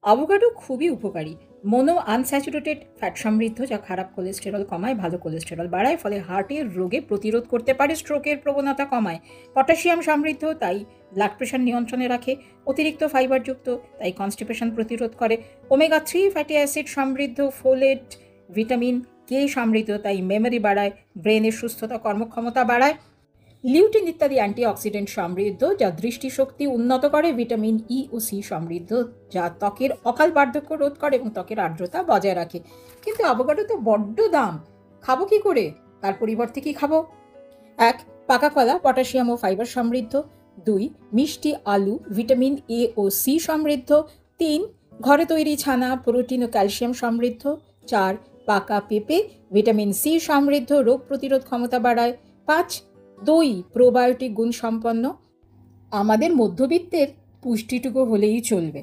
Avocado খুবই উপকারী। Mono unsaturated fat সমৃদ্ধ, যা খারাপ কোলেস্টেরল কমায়, ভালো কোলেস্টেরল বাড়ায়, ফলে হার্টের রোগে প্রতিরোধ করতে পারে, স্ট্রোকের প্রবণতা কমায়। পটাশিয়াম সমৃদ্ধ, তাই ব্লাড প্রেশার নিয়ন্ত্রণে রাখে। অতিরিক্ত ফাইবারযুক্ত, তাই কনস্টিপেশন প্রতিরোধ করে। ওমেগা 3 ফ্যাটি অ্যাসিড সমৃদ্ধ, ফোলেট, ভিটামিন কে সমৃদ্ধ, তাই মেমোরি বাড়ায়, ব্রেনের সুস্থতা, কর্মক্ষমতা বাড়ায়। লিউটিন ইত্যাদি অ্যান্টিঅক্সিডেন্ট সমৃদ্ধ, যা দৃষ্টিশক্তি উন্নত করে। ভিটামিন ই ও সি সমৃদ্ধ, যা ত্বকের অকাল বার্ধক্য রোধ করে এবং ত্বকের আর্দ্রতা বজায় রাখে। কিন্তু অ্যাভোকাডো তো বড্ড দাম, খাবো কি করে? তার পরিবর্তে কি খাবো? 1. পাকা কলা, পটাশিয়াম ও ফাইবার সমৃদ্ধ। 2. মিষ্টি আলু, ভিটামিন এ ও সি সমৃদ্ধ। 3. ঘরে তৈরি ছানা, প্রোটিন ও ক্যালসিয়াম সমৃদ্ধ। 4. পাকা পেঁপে, ভিটামিন সি সমৃদ্ধ, রোগ প্রতিরোধ ক্ষমতা বাড়ায়। 5. দই, প্রোবায়োটিক গুণ সম্পন্ন। আমাদের মধ্যবিত্তের পুষ্টিটুকু হলেই চলবে।